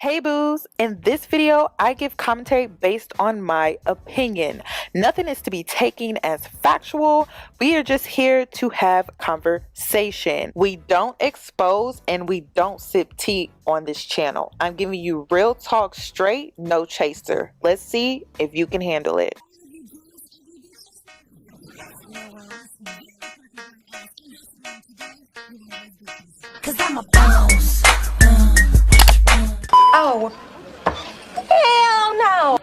Hey boos, in this video, I give commentary based on my opinion. Nothing is to be taken as factual. We are just here to have conversation. We don't expose and we don't sip tea on this channel. I'm giving you real talk straight, no chaser. Let's see if you can handle it. Cause I'm a boss. Oh, hell no.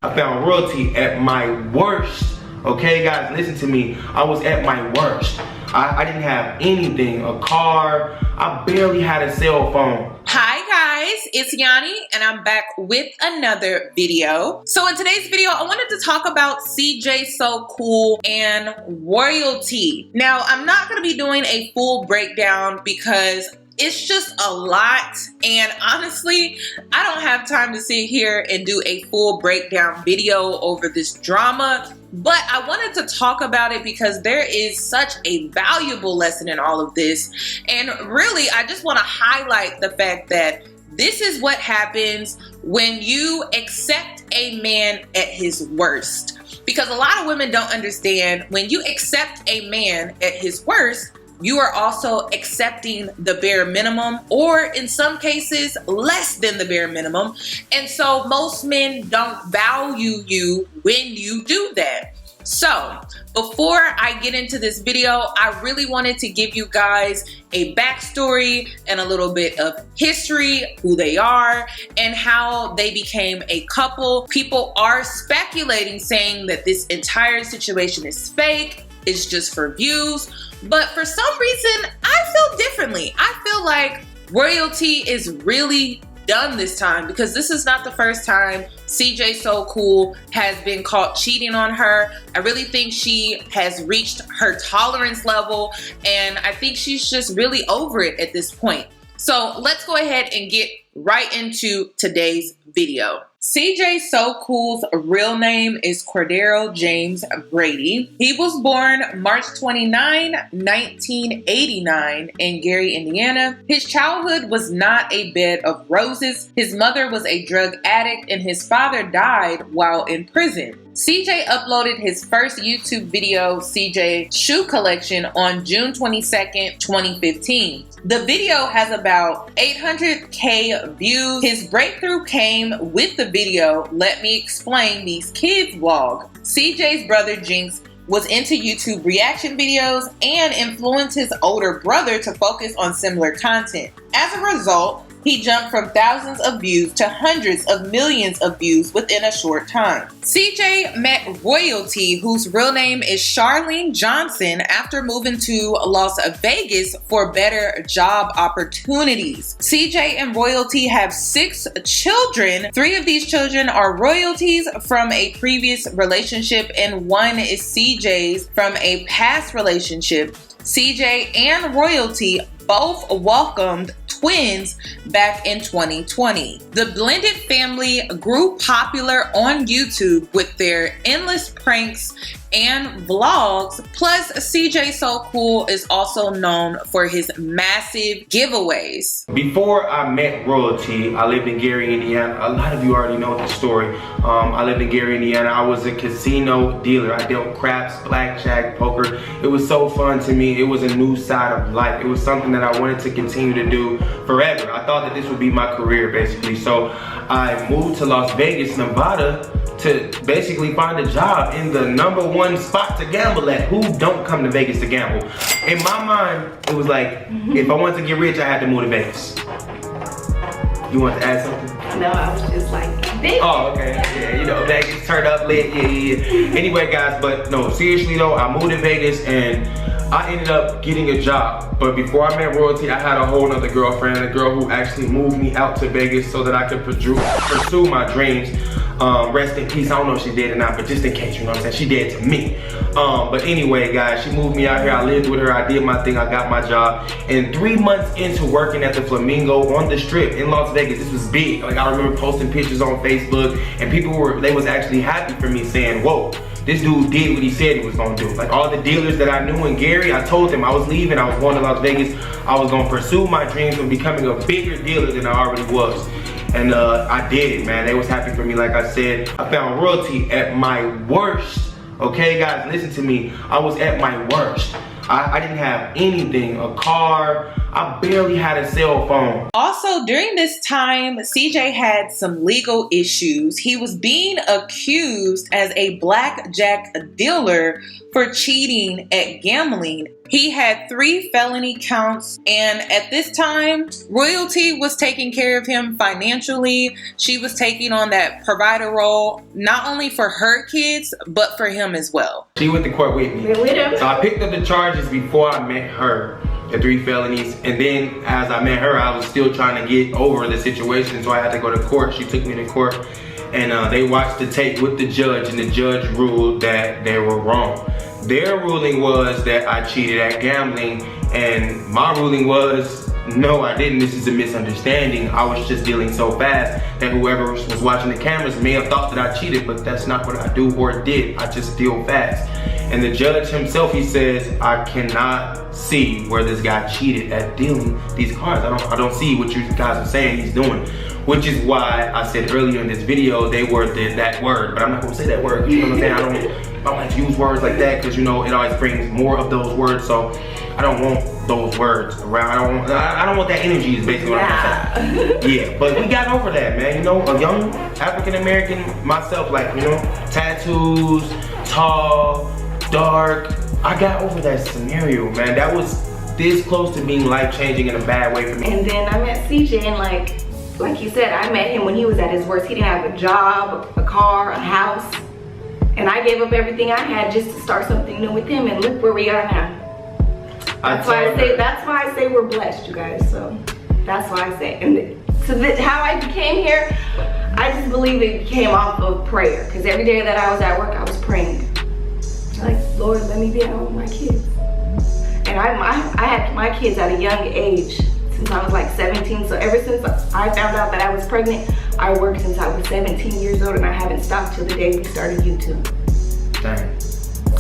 I found royalty at my worst. Okay, guys, listen to me. I was at my worst. I didn't have anything, a car. I barely had a cell phone. Hi guys, it's Yoni and I'm back with another video. So in today's video, I wanted to talk about CJ So Cool and royalty. Now, I'm not going to be doing a full breakdown because it's just a lot, and honestly, I don't have time to sit here and do a full breakdown video over this drama, but I wanted to talk about it because there is such a valuable lesson in all of this, and really, I just want to highlight the fact that this is what happens when you accept a man at his worst. Because a lot of women don't understand, when you accept a man at his worst, you are also accepting the bare minimum, or in some cases, less than the bare minimum. And so most men don't value you when you do that. So before I get into this video, I really wanted to give you guys a backstory and a little bit of history, who they are and how they became a couple. People are speculating, saying that this entire situation is fake, it's just for views. But for some reason, I feel differently. I feel like royalty is really done this time, because this is not the first time CJ So Cool has been caught cheating on her. I really think she has reached her tolerance level, and I think she's just really over it at this point. So let's go ahead and get right into today's video. CJ So Cool's real name is Cordero James Brady. He was born March 29, 1989 in Gary, Indiana. His childhood was not a bed of roses. His mother was a drug addict and his father died while in prison. CJ uploaded his first YouTube video, CJ Shoe Collection, on June 22nd, 2015. The video has about 800K views. His breakthrough came with the video Let Me Explain These Kids vlog. CJ's brother Jinx was into YouTube reaction videos and influenced his older brother to focus on similar content. As a result, he jumped from thousands of views to hundreds of millions of views within a short time. CJ met royalty, whose real name is Charlene Johnson, after moving to Las Vegas for better job opportunities. CJ and royalty have 6 children. 3 of these children are royalties from a previous relationship, and 1 is CJ's from a past relationship. CJ and royalty both welcomed twins back in 2020. The blended family grew popular on YouTube with their endless pranks and vlogs. Plus, CJ So Cool is also known for his massive giveaways. Before I met royalty, I lived in Gary, Indiana. A lot of you already know the story. I lived in Gary, Indiana. I was a casino dealer. I dealt craps, blackjack, poker. It was so fun to me. It was a new side of life. It was something that I wanted to continue to do forever. I thought that this would be my career, basically. So I moved to Las Vegas, Nevada, to basically find a job in the #1 spot to gamble at. Who don't come to Vegas to gamble? In my mind, it was like, if I wanted to get rich, I had to move to Vegas. You want to add something? No, I was just like, Vegas. Oh, okay. Yeah, you know, Vegas, turn up, lit, yeah. Anyway, guys, but no, seriously though, I moved to Vegas and I ended up getting a job. But before I met royalty, I had a whole nother girlfriend, a girl who actually moved me out to Vegas so that I could pursue my dreams. Rest in peace. I don't know if she dead or not, but just in case, you know what I'm saying? She dead to me. But anyway, guys, she moved me out here. I lived with her. I did my thing. I got my job. And 3 months into working at the Flamingo on the Strip in Las Vegas, this was big. Like, I remember posting pictures on Facebook, and people they was actually happy for me, saying, whoa, this dude did what he said he was gonna do. Like, all the dealers that I knew in Gary, I told them I was leaving. I was going to Las Vegas. I was gonna pursue my dreams of becoming a bigger dealer than I already was. And I did it, man. They was happy for me. Like I said, I found royalty at my worst. Okay, guys, listen to me. I was at my worst. I didn't have anything, a car. I barely had a cell phone. Also, during this time, CJ had some legal issues. He was being accused as a blackjack dealer for cheating at gambling. He had 3 felony counts, and at this time, Royalty was taking care of him financially. She was taking on that provider role, not only for her kids, but for him as well. She went to court with me. With him. So I picked up the charges before I met her, the 3 felonies. And then as I met her, I was still trying to get over the situation, so I had to go to court. She took me to court, and they watched the tape with the judge, and the judge ruled that they were wrong. Their ruling was that I cheated at gambling, and my ruling was, no, I didn't. This is a misunderstanding. I was just dealing so fast that whoever was watching the cameras may have thought that I cheated, but that's not what I do or did. I just deal fast. And the judge himself, he says, I cannot see where this guy cheated at dealing these cards. I don't see what you guys are saying he's doing. Which is why I said earlier in this video, they were that word, but I'm not gonna say that word, you know what I'm saying? I don't like to use words like that, because you know, it always brings more of those words, so I don't want those words around. I don't want that energy is basically what I'm saying. Yeah, but we got over that, man. You know, a young African-American myself, like, you know, tattoos, tall, dark. I got over that scenario, man. That was this close to being life-changing in a bad way for me. And then I met CJ, and like you said, I met him when he was at his worst. He didn't have a job, a car, a house. And I gave up everything I had just to start something new with him, and look where we are now. That's why I say we're blessed, you guys. So that's why I say. And so how I became here, I just believe it came off of prayer. Because every day that I was at work, I was praying. Like, Lord, let me be at home with my kids. And I had my kids at a young age, since I was like 17. So ever since I found out that I was pregnant, I worked since I was 17 years old, and I haven't stopped till the day we started YouTube. Dang.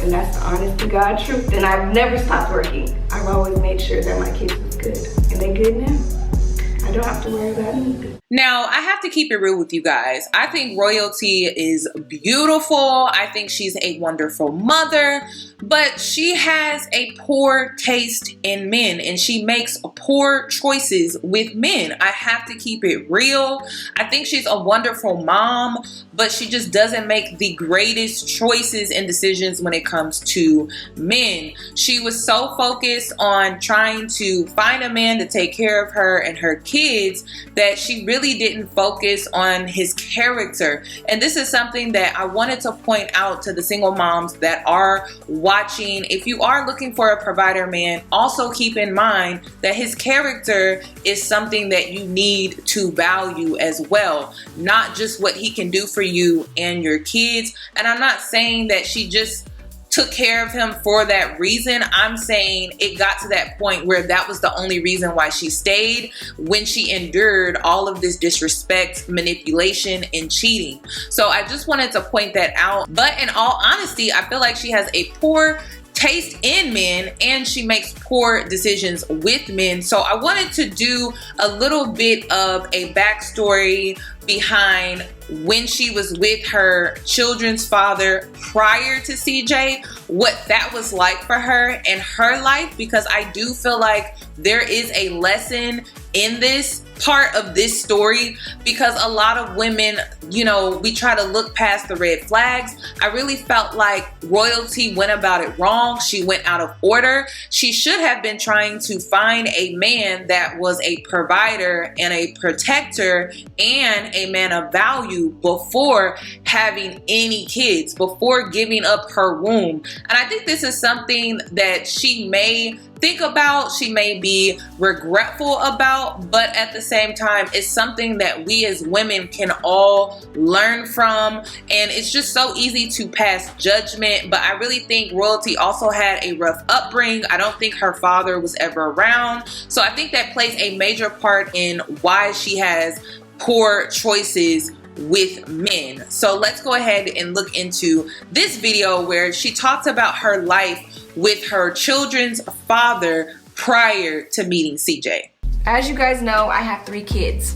And that's the honest to God truth. And I've never stopped working. I've always made sure that my kids was good. And they good now. I don't have to worry about anything. Now, I have to keep it real with you guys. I think Royalty is beautiful. I think she's a wonderful mother, but she has a poor taste in men, and she makes poor choices with men. I have to keep it real. I think she's a wonderful mom, but she just doesn't make the greatest choices and decisions when it comes to men. She was so focused on trying to find a man to take care of her and her kids that she really didn't focus on his character. And this is something that I wanted to point out to the single moms that are watching. If you are looking for a provider man, also keep in mind that his character is something that you need to value as well, not just what he can do for you and your kids. And I'm not saying that she just took care of him for that reason. I'm saying it got to that point where that was the only reason why she stayed, when she endured all of this disrespect, manipulation, and cheating. So I just wanted to point that out. But in all honesty, I feel like she has a poor taste in men, and she makes poor decisions with men. So I wanted to do a little bit of a backstory behind when she was with her children's father prior to CJ, what that was like for her and her life, because I do feel like there is a lesson in this part of this story, because a lot of women, you know, we try to look past the red flags. I really felt like Royalty went about it wrong. She went out of order. She should have been trying to find a man that was a provider and a protector and a man of value before having any kids, before giving up her womb. And I think this is something that she may think about, she may be regretful about, but at the same time, it's something that we as women can all learn from. And it's just so easy to pass judgment, but I really think Royalty also had a rough upbringing. I don't think her father was ever around. So I think that plays a major part in why she has poor choices with men. So let's go ahead and look into this video where she talks about her life with her children's father prior to meeting CJ. As you guys know, I have 3 kids.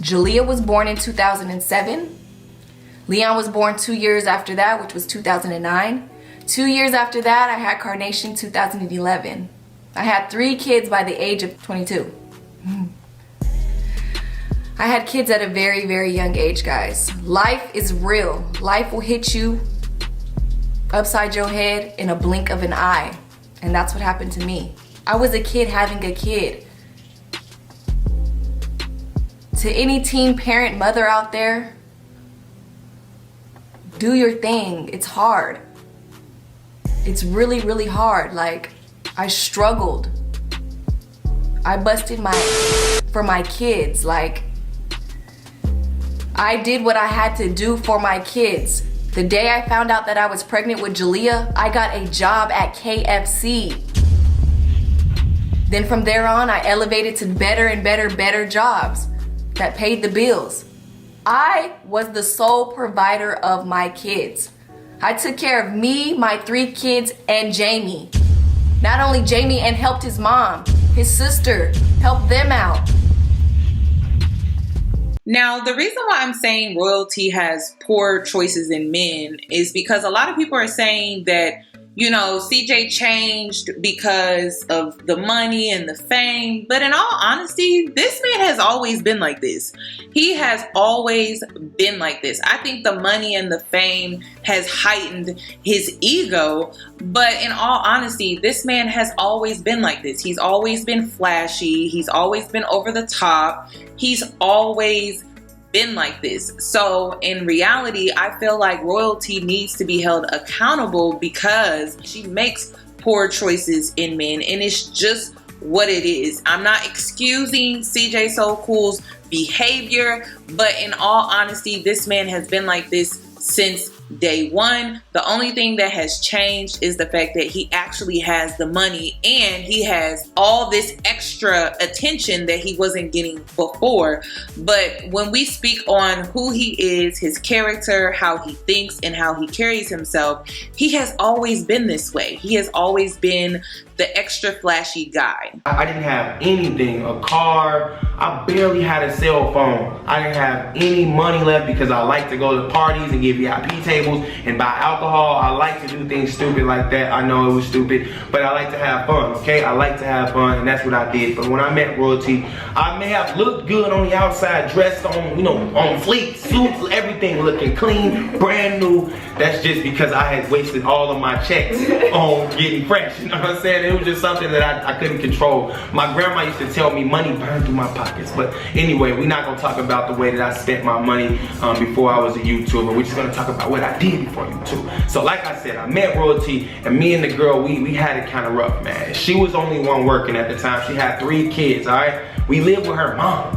Jalea was born in 2007. Leon was born 2 years after that, which was 2009. 2 years after that, I had Carnation 2011. I had 3 kids by the age of 22. I had kids at a very, very young age, guys. Life is real. Life will hit you upside your head in a blink of an eye. And that's what happened to me. I was a kid having a kid. To any teen parent, mother out there, do your thing. It's hard. It's really, really hard. Like, I struggled. I busted for my kids. Like, I did what I had to do for my kids. The day I found out that I was pregnant with Jalea, I got a job at KFC. Then from there on, I elevated to better and better jobs that paid the bills. I was the sole provider of my kids. I took care of me, my 3 kids, and Jamie. Not only Jamie, and helped his mom, his sister, helped them out. Now, the reason why I'm saying Royalty has poor choices in men is because a lot of people are saying that, you know, CJ changed because of the money and the fame. But in all honesty, this man has always been like this. He has always been like this. I think the money and the fame has heightened his ego. But in all honesty, this man has always been like this. He's always been flashy. He's always been over the top. He's always been like this. So in reality, I feel like Royalty needs to be held accountable because she makes poor choices in men, and it's just what it is. I'm not excusing CJ So Cool's behavior, but in all honesty, this man has been like this since day one. The only thing that has changed is the fact that he actually has the money and he has all this extra attention that he wasn't getting before. But when we speak on who he is, his character, how he thinks, and how he carries himself, he has always been this way. He has always been the extra flashy guy. I didn't have anything, a car. I barely had a cell phone. I didn't have any money left because I like to go to parties and get VIP tables and buy alcohol. I like to do things stupid like that. I know it was stupid, but I like to have fun, okay? I like to have fun, and that's what I did. But when I met Royalty, I may have looked good on the outside, dressed on, you know, on fleek, suits, everything looking clean, brand new. That's just because I had wasted all of my checks on getting fresh, you know what I'm saying? It was just something that I couldn't control. My grandma used to tell me money burned through my pockets. But anyway, we're not gonna talk about the way that I spent my money before I was a YouTuber. We're just gonna talk about what I did before YouTube. So like I said, I met Royalty, and me and the girl, we had it kind of rough, man. She was only one working at the time. She had 3 kids, all right? We lived with her mom.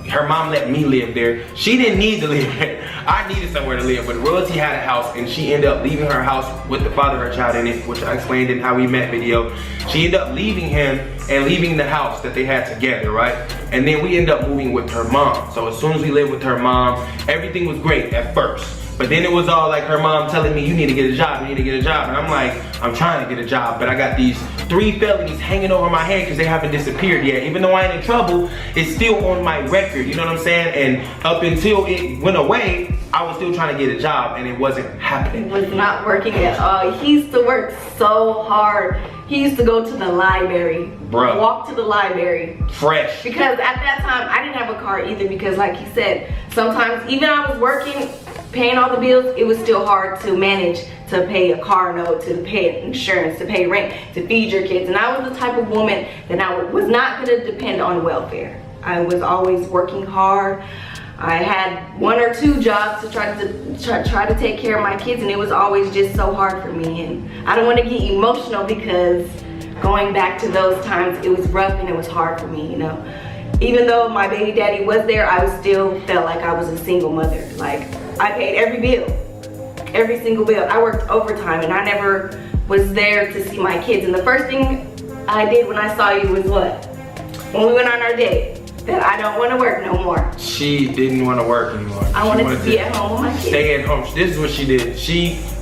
Her mom let me live there. She didn't need to live there. I needed somewhere to live, but Royalty had a house, and she ended up leaving her house with the father of her child in it, which I explained in How We Met video. She ended up leaving him and leaving the house that they had together, right? And then we ended up moving with her mom. So as soon as we lived with her mom, everything was great at first. But then it was all like her mom telling me, you need to get a job, you need to get a job. And I'm like, I'm trying to get a job, but I got these 3 felonies hanging over my head because they haven't disappeared yet. Even though I ain't in trouble, it's still on my record, you know what I'm saying? And up until it went away, I was still trying to get a job, and it wasn't happening. It was not working at all. He used to work so hard. He used to go to the library, bruh, walk to the library. Fresh. Because at that time, I didn't have a car either, because like he said, sometimes even I was working, paying all the bills, it was still hard to manage to pay a car note, to pay insurance, to pay rent, to feed your kids. And I was the type of woman that I was not gonna depend on welfare. I was always working hard. I had 1 or 2 jobs to try to take care of my kids, and it was always just so hard for me. And I don't want to get emotional because going back to those times, it was rough and it was hard for me, you know. Even though my baby daddy was there, I still felt like I was a single mother. Like, I paid every bill, every single bill. I worked overtime and I never was there to see my kids. And the first thing I did when I saw you was what? When we went on our date, that I don't want to work no more. She didn't want to work anymore. I wanted to be at home with my kids. Stay at home. This is what she did.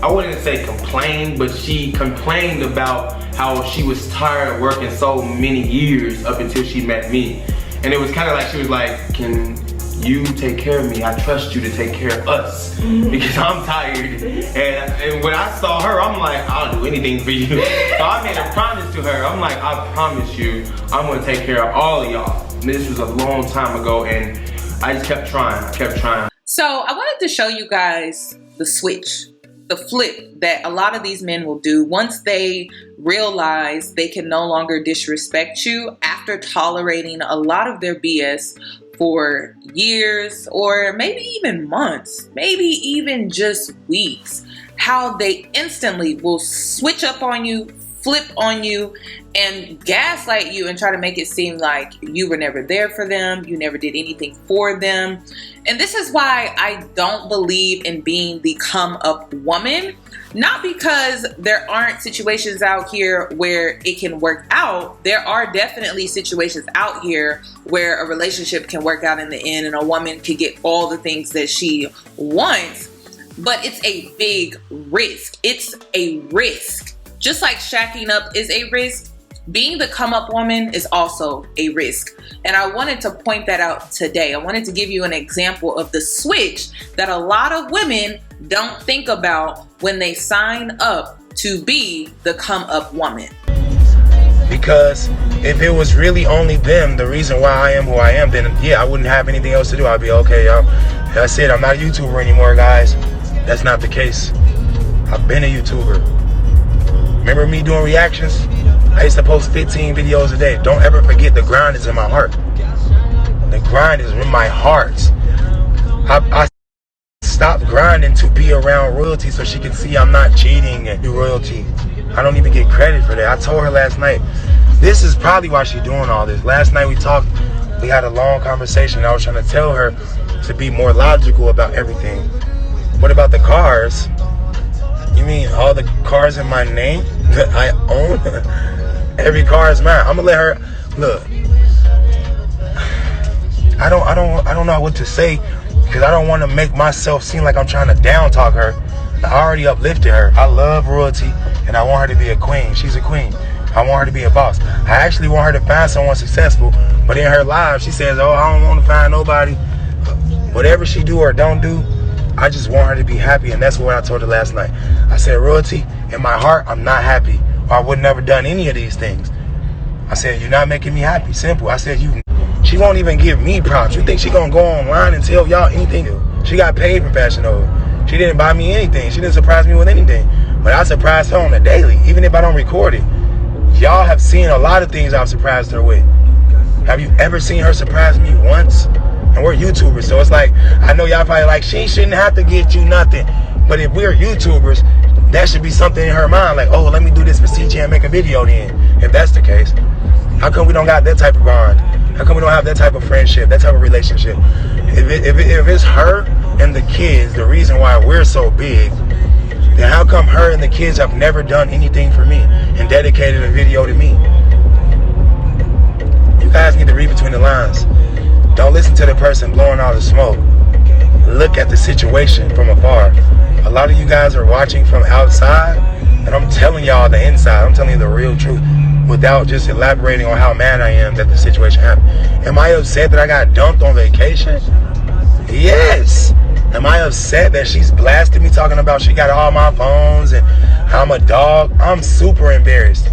I wouldn't say complained, but she complained about how she was tired of working so many years up until she met me. And it was kind of like, she was like, can you take care of me? I trust you to take care of us because I'm tired. And when I saw her, I'm like, I'll do anything for you. So I made a promise to her. I'm like, I promise you, I'm gonna take care of all of y'all. This was a long time ago and I just kept trying, So I wanted to show you guys the switch, the flip that a lot of these men will do once they realize they can no longer disrespect you after tolerating a lot of their BS for years or maybe even months, maybe even just weeks. How they instantly will switch up on you, flip on you, and gaslight you and try to make it seem like you were never there for them, you never did anything for them. And this is why I don't believe in being the come up woman. Not because there aren't situations out here where it can work out. There are definitely situations out here where a relationship can work out in the end and a woman can get all the things that she wants. But it's a big risk. It's a risk. Just like shacking up is a risk, being the come up woman is also a risk. And I wanted to point that out today. I wanted to give you an example of the switch that a lot of women don't think about when they sign up to be the come up woman. Because if it was really only them, the reason why I am who I am, then yeah, I wouldn't have anything else to do. I'd be okay, y'all. That's it. I'm not a YouTuber anymore, guys. That's not the case. I've been a YouTuber. Remember me doing reactions? I used to post 15 videos a day. Don't ever forget, the grind is in my heart. The grind is in my heart. I stopped grinding to be around royalty so she can see I'm not cheating and do royalty. I don't even get credit for that. I told her last night, this is probably why she's doing all this. Last night we talked, we had a long conversation. I was trying to tell her to be more logical about everything. What about the cars? You mean all the cars in my name that I own? Every car is mine. I'm gonna let her look. I don't know what to say because I don't want to make myself seem like I'm trying to down talk her. I already uplifted her. I love royalty and I want her to be a queen. She's a queen. I want her to be a boss. I actually want her to find someone successful, but in her life she says, oh, I don't want to find nobody. Whatever she do or don't do, I just want her to be happy, and that's what I told her last night. I said, royalty, in my heart, I'm not happy, or I would never done any of these things. I said, you're not making me happy. Simple. I said, she won't even give me props. You think she gonna go online and tell y'all anything? She got paid for Fashion Nova. She didn't buy me anything. She didn't surprise me with anything. But I surprised her on the daily, even if I don't record it. Y'all have seen a lot of things I've surprised her with. Have you ever seen her surprise me once? And we're YouTubers, so it's like, I know y'all probably like, she shouldn't have to get you nothing. But if we're YouTubers, that should be something in her mind, like, oh, let me do this for CJ and make a video then. If that's the case, how come we don't got that type of bond? How come we don't have that type of friendship, that type of relationship? If it's her and the kids, the reason why we're so big, then how come her and the kids have never done anything for me and dedicated a video to me? You guys need to read between the lines. Don't listen to the person blowing all the smoke. Look at the situation from afar. A lot of you guys are watching from outside, and I'm telling y'all the inside. I'm telling you the real truth without just elaborating on how mad I am that the situation happened. Am I upset that I got dumped on vacation? Yes. Am I upset that she's blasted me talking about she got all my phones and I'm a dog? I'm super embarrassed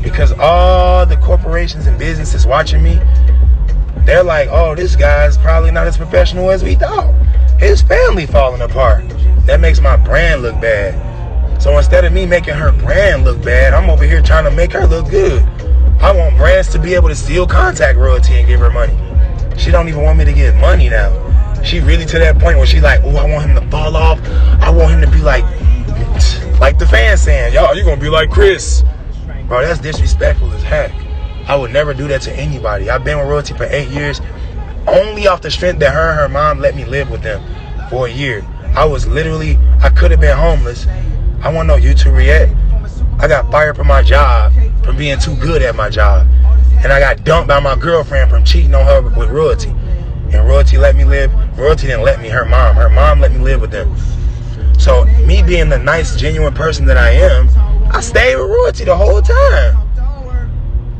because all the corporations and businesses watching me, they're like, oh, this guy's probably not as professional as we thought. His family falling apart. That makes my brand look bad. So instead of me making her brand look bad, I'm over here trying to make her look good. I want brands to be able to still contact royalty and give her money. She don't even want me to get money now. She really to that point where she like, oh, I want him to fall off. I want him to be like the fans saying, y'all, you gonna be like Chris. Bro, that's disrespectful as heck. I would never do that to anybody. I've been with royalty for 8 years, only off the strength that her and her mom let me live with them for a year. I could have been homeless. I want to know YouTube react. I got fired from my job from being too good at my job. And I got dumped by my girlfriend from cheating on her with royalty. And royalty let me live. Royalty didn't let me, her mom let me live with them. So me being the nice, genuine person that I am, I stayed with royalty the whole time.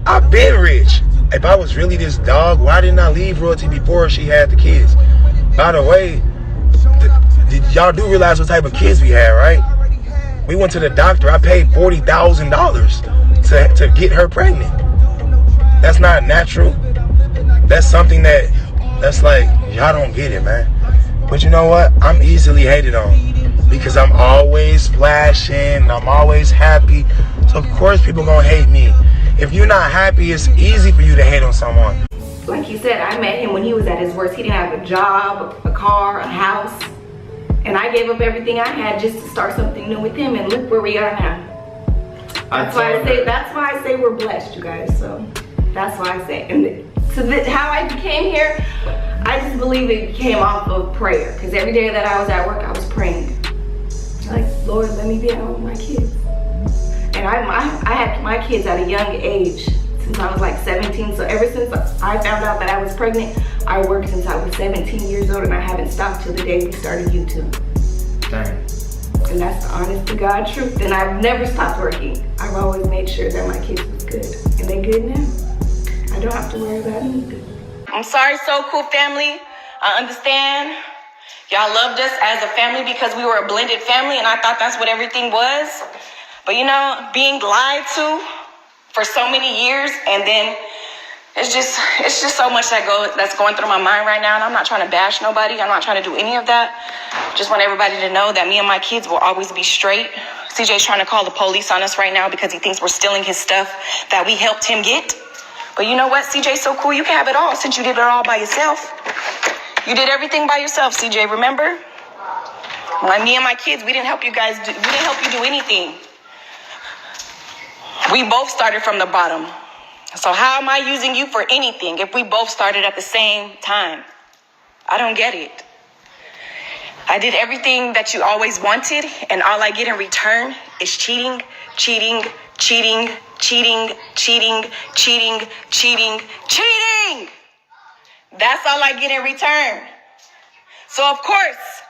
I've been rich. If I was really this dog, why didn't I leave royalty before she had the kids? By the way, y'all do realize what type of kids we had, right? We went to the doctor. I paid $40,000 to get her pregnant. That's not natural. That's something that's like, y'all don't get it, man. But you know what? I'm easily hated on because I'm always flashing. I'm always happy. So of course people gonna hate me. If you're not happy, it's easy for you to hate on someone. Like you said, I met him when he was at his worst. He didn't have a job, a car, a house. And I gave up everything I had just to start something new with him, and look where we are now. That's why I say we're blessed, you guys. So that's why I say. And how I became here, I just believe it came off of prayer. Because every day that I was at work, I was praying. Like, Lord, let me be at home with my kids. And I had my kids at a young age, since I was like 17. So ever since I found out that I was pregnant, I worked since I was 17 years old, and I haven't stopped till the day we started YouTube. Dang. And that's the honest to God truth. And I've never stopped working. I've always made sure that my kids was good. And they're good now. I don't have to worry about anything. I'm sorry, So Cool family. I understand. Y'all loved us as a family because we were a blended family, and I thought that's what everything was. But you know, being lied to for so many years, and then it's just so much that's going through my mind right now. And I'm not trying to bash nobody. I'm not trying to do any of that. Just want everybody to know that me and my kids will always be straight. CJ's trying to call the police on us right now because he thinks we're stealing his stuff that we helped him get. But you know what, CJ's So Cool, you can have it all since you did it all by yourself. You did everything by yourself, CJ, remember? Like me and my kids, we didn't help you guys we didn't help you do anything. We both started from the bottom. So how am I using you for anything if we both started at the same time? I don't get it. I did everything that you always wanted, and all I get in return is cheating, cheating, cheating, cheating, cheating, cheating, cheating, cheating. That's all I get in return. So of course,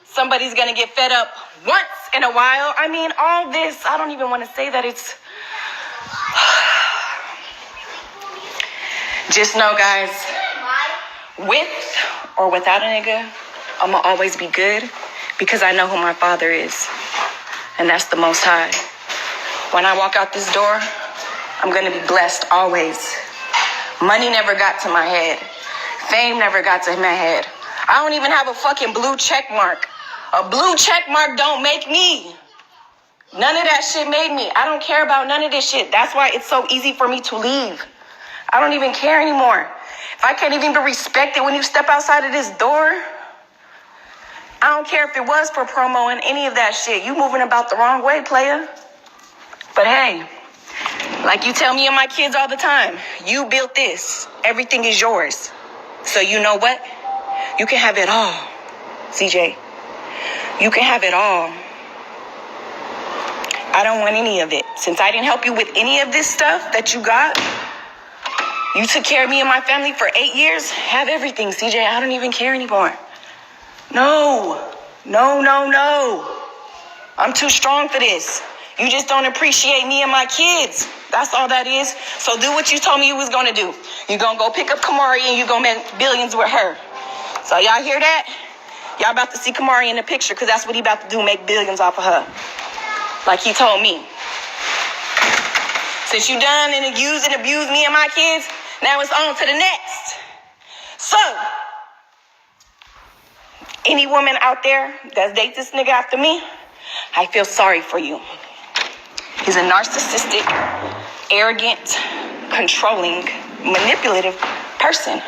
somebody's gonna get fed up once in a while. I mean, all this, I don't even want to say that it's... Just know, guys, with or without a nigga, I'ma always be good because I know who my father is, and that's the Most High. When I walk out this door, I'm gonna be blessed always. Money never got to my head. Fame never got to my head. I don't even have a fucking blue check mark. A blue check mark don't make me. None of that shit made me. I don't care about none of this shit. That's why it's so easy for me to leave. I don't even care anymore. If I can't even be respected when you step outside of this door, I don't care if it was for promo and any of that shit. You moving about the wrong way, player. But hey, like you tell me and my kids all the time, you built this. Everything is yours. So you know what? You can have it all, CJ. You can have it all. I don't want any of it. Since I didn't help you with any of this stuff that you got, you took care of me and my family for 8 years. Have everything, CJ. I don't even care anymore. No. I'm too strong for this. You just don't appreciate me and my kids. That's all that is. So do what you told me you was going to do. You're going to go pick up Kamari and you're going to make billions with her. So y'all hear that? Y'all about to see Kamari in the picture because that's what he about to do, make billions off of her. Like he told me. Since you done and used and abused me and my kids, now it's on to the next. So, any woman out there that dates this nigga after me, I feel sorry for you. He's a narcissistic, arrogant, controlling, manipulative person.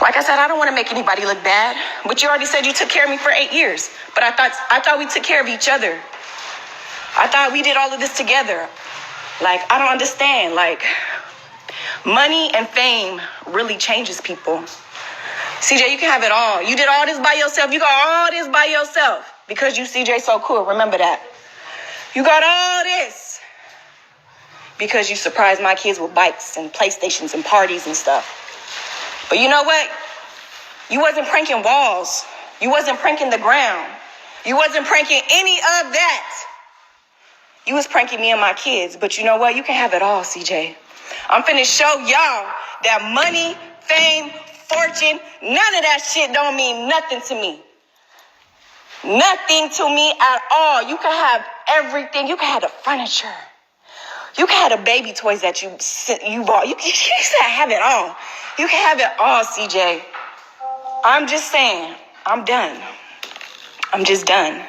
Like I said, I don't want to make anybody look bad, but you already said you took care of me for 8 years. But I thought we took care of each other. I thought we did all of this together. Like, I don't understand. Like, money and fame really changes people. CJ, you can have it all. You did all this by yourself. You got all this by yourself because you CJ so cool. Remember that. You got all this because you surprised my kids with bikes and PlayStations and parties and stuff. But you know what? You wasn't pranking walls. You wasn't pranking the ground. You wasn't pranking any of that. You was pranking me and my kids. But you know what? You can have it all, CJ. I'm finna show y'all that money, fame, fortune, none of that shit don't mean nothing to me. Nothing to me at all. You can have everything. You can have the furniture. You can have the baby toys that you bought. You can have it all. You can have it all, CJ. I'm just saying, I'm done. I'm just done.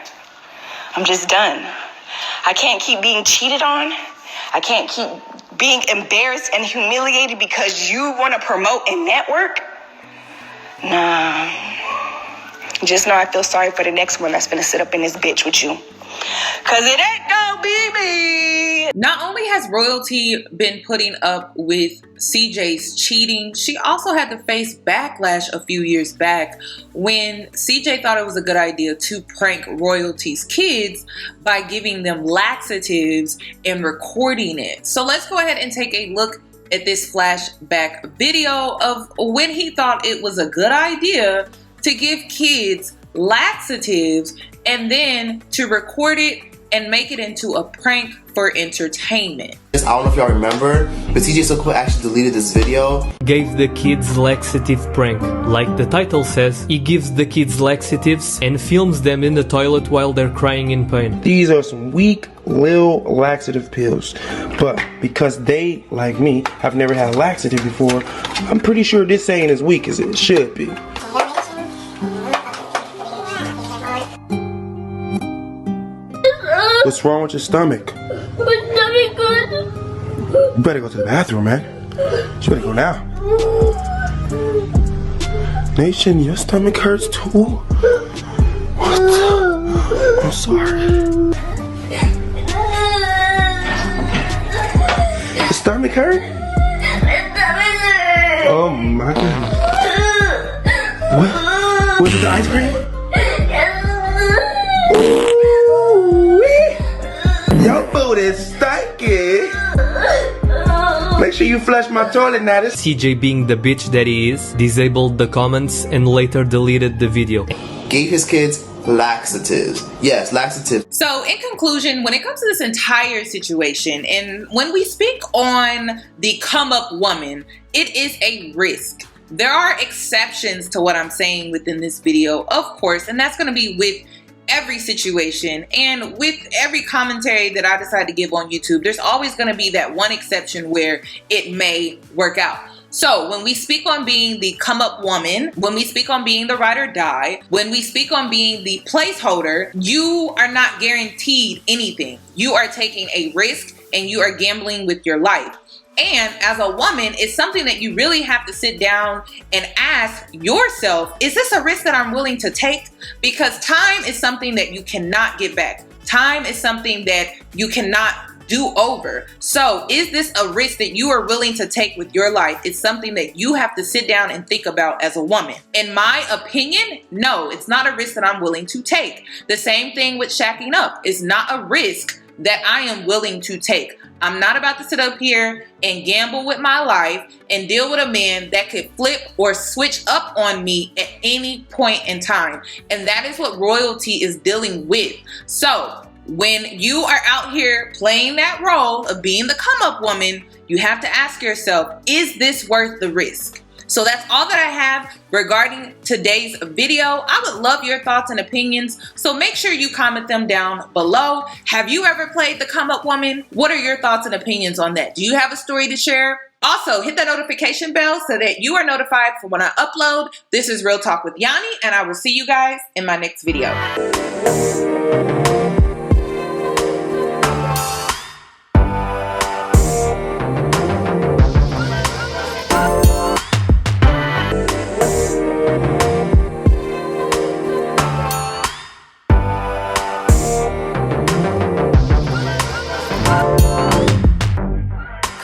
I'm just done. I can't keep being cheated on. I can't keep being embarrassed and humiliated because you want to promote and network. Nah. Just know I feel sorry for the next one that's gonna sit up in this bitch with you. Cause it ain't gonna be me. Not only has royalty been putting up with CJ's cheating, she also had to face backlash a few years back when CJ thought it was a good idea to prank royalty's kids by giving them laxatives and recording it. So let's go ahead and take a look at this flashback video of when he thought it was a good idea to give kids laxatives and then to record it and make it into a prank for entertainment. I don't know if y'all remember, but CJ So Cool actually deleted this video. Gave the kids laxative prank. Like the title says, he gives the kids laxatives and films them in the toilet while they're crying in pain. These are some weak, little laxative pills. But because they, like me, have never had laxative before, I'm pretty sure this ain't as weak as it should be. What's wrong with your stomach? My stomach good. You better go to the bathroom, man. You better go now. Nation, your stomach hurts too? What? I'm sorry. Your stomach hurt? Oh my goodness. What? Was it the ice cream? Your food is stinky. Make sure you flush my toilet now. CJ, being the bitch that he is, disabled the comments and later deleted the video. Gave his kids laxatives. Yes, laxatives. So in conclusion, when it comes to this entire situation, and when we speak on the come up woman, it is a risk. There are exceptions to what I'm saying within this video, of course, and that's going to be with every situation and with every commentary that I decide to give on YouTube. There's always going to be that one exception where it may work out. So when we speak on being the come up woman, when we speak on being the ride or die, when we speak on being the placeholder, you are not guaranteed anything. You are taking a risk and you are gambling with your life. And as a woman, it's something that you really have to sit down and ask yourself, is this a risk that I'm willing to take? Because time is something that you cannot get back. Time is something that you cannot do over. So is this a risk that you are willing to take with your life? It's something that you have to sit down and think about as a woman. In my opinion, no, it's not a risk that I'm willing to take. The same thing with shacking up. It's not a risk that I am willing to take. I'm not about to sit up here and gamble with my life and deal with a man that could flip or switch up on me at any point in time. And that is what royalty is dealing with. So when you are out here playing that role of being the come up woman, you have to ask yourself, is this worth the risk? So that's all that I have regarding today's video. I would love your thoughts and opinions, so make sure you comment them down below. Have you ever played the come up woman? What are your thoughts and opinions on that? Do you have a story to share? Also, hit that notification bell so that you are notified for when I upload. This is Real Talk with Yoni, and I will see you guys in my next video.